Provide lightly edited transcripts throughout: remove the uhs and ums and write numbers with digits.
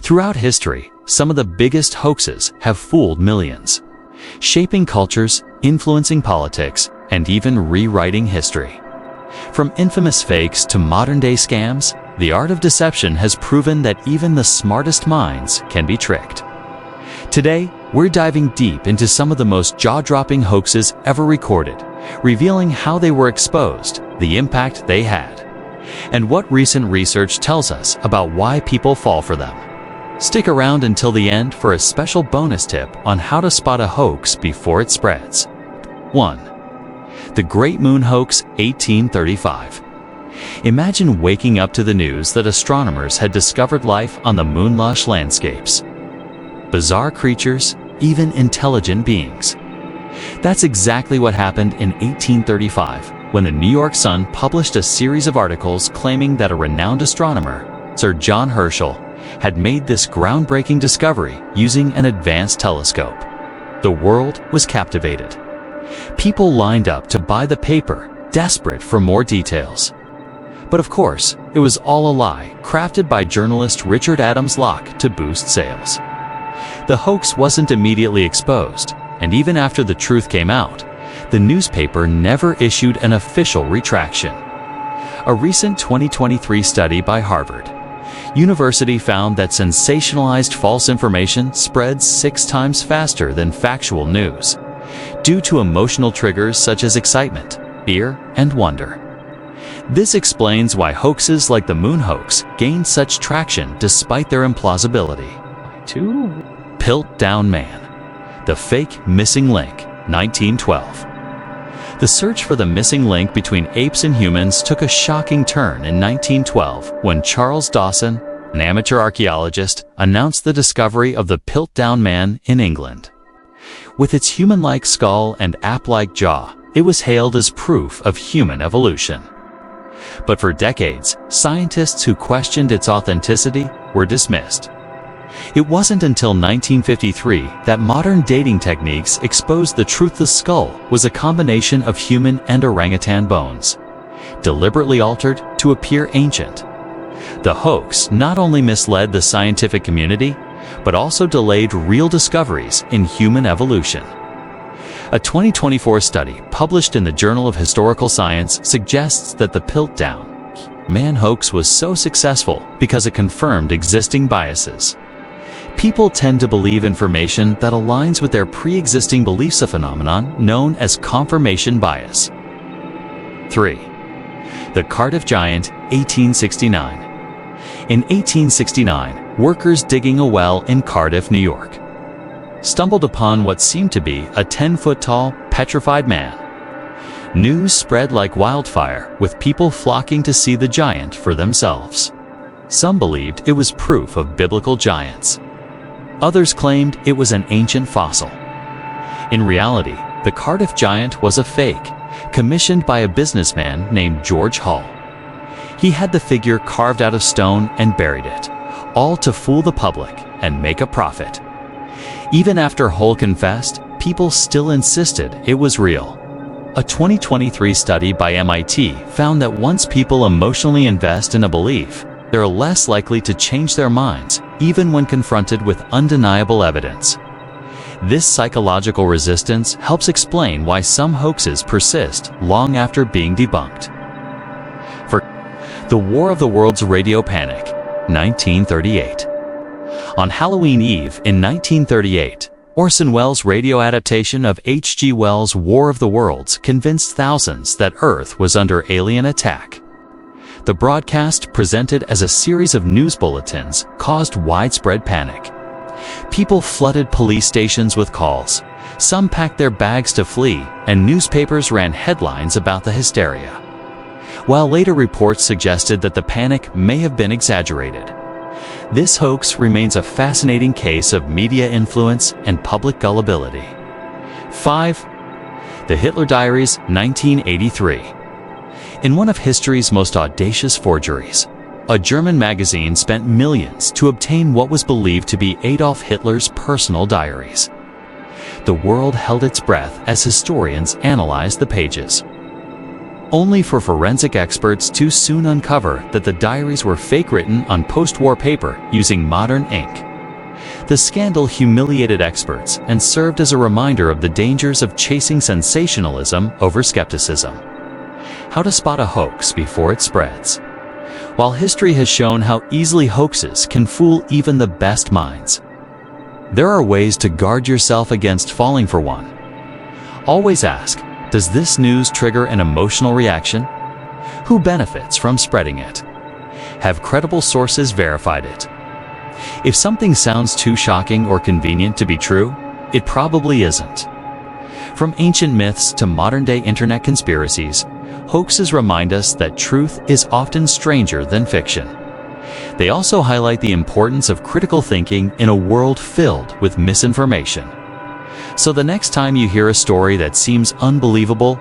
Throughout history, some of the biggest hoaxes have fooled millions, shaping cultures, influencing politics, and even rewriting history. From infamous fakes to modern-day scams, the art of deception has proven that even the smartest minds can be tricked. Today, we're diving deep into some of the most jaw-dropping hoaxes ever recorded, revealing how they were exposed, the impact they had, and what recent research tells us about why people fall for them. Stick around until the end for a special bonus tip on how to spot a hoax before it spreads. 1. The Great Moon Hoax, 1835. Imagine waking up to the news that astronomers had discovered life on the moon-lush landscapes. Bizarre creatures, even intelligent beings. That's exactly what happened in 1835 when the New York Sun published a series of articles claiming that a renowned astronomer, Sir John Herschel, had made this groundbreaking discovery using an advanced telescope. The world was captivated. People lined up to buy the paper, desperate for more details. But of course, it was all a lie, crafted by journalist Richard Adams Locke to boost sales. The hoax wasn't immediately exposed, and even after the truth came out, the newspaper never issued an official retraction. A recent 2023 study by Harvard University found that sensationalized false information spreads 6 times faster than factual news, due to emotional triggers such as excitement, fear, and wonder. This explains why hoaxes like the moon hoax gain such traction despite their implausibility. 2. Piltdown Man, the fake missing link, 1912. The search for the missing link between apes and humans took a shocking turn in 1912 when Charles Dawson, an amateur archaeologist, announced the discovery of the Piltdown Man in England. With its human-like skull and ape-like jaw, it was hailed as proof of human evolution. But for decades, scientists who questioned its authenticity were dismissed. It wasn't until 1953 that modern dating techniques exposed the truth the skull was a combination of human and orangutan bones, deliberately altered to appear ancient. The hoax not only misled the scientific community, but also delayed real discoveries in human evolution. A 2024 study published in the Journal of Historical Science suggests that the Piltdown Man hoax was so successful because it confirmed existing biases. People tend to believe information that aligns with their pre-existing beliefs, a phenomenon known as confirmation bias. 3. The Cardiff Giant, 1869. In 1869, workers digging a well in Cardiff, New York, stumbled upon what seemed to be a 10-foot-tall, petrified man. News spread like wildfire, with people flocking to see the giant for themselves. Some believed it was proof of biblical giants. Others claimed it was an ancient fossil. In reality, the Cardiff Giant was a fake, commissioned by a businessman named George Hull. He had the figure carved out of stone and buried it, all to fool the public and make a profit. Even after Hull confessed, people still insisted it was real. A 2023 study by MIT found that once people emotionally invest in a belief, they're less likely to change their minds, even when confronted with undeniable evidence. This psychological resistance helps explain why some hoaxes persist long after being debunked. For the War of the Worlds radio panic, 1938. On Halloween Eve in 1938, Orson Welles' radio adaptation of H.G. Wells' War of the Worlds convinced thousands that Earth was under alien attack. The broadcast, presented as a series of news bulletins, caused widespread panic. People flooded police stations with calls. Some packed their bags to flee, and newspapers ran headlines about the hysteria. While later reports suggested that the panic may have been exaggerated, this hoax remains a fascinating case of media influence and public gullibility. 5. The Hitler Diaries, 1983. In one of history's most audacious forgeries, a German magazine spent millions to obtain what was believed to be Adolf Hitler's personal diaries. The world held its breath as historians analyzed the pages. only for forensic experts to soon uncover that the diaries were fake, written on post-war paper using modern ink. The scandal humiliated experts and served as a reminder of the dangers of chasing sensationalism over skepticism. How to spot a hoax before it spreads. While history has shown how easily hoaxes can fool even the best minds, there are ways to guard yourself against falling for one. Always ask, does this news trigger an emotional reaction? Who benefits from spreading it? Have credible sources verified it? If something sounds too shocking or convenient to be true, it probably isn't. From ancient myths to modern-day internet conspiracies, hoaxes remind us that truth is often stranger than fiction. They also highlight the importance of critical thinking in a world filled with misinformation. So the next time you hear a story that seems unbelievable,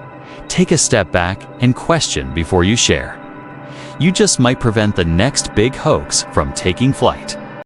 take a step back and question before you share. You just might prevent the next big hoax from taking flight.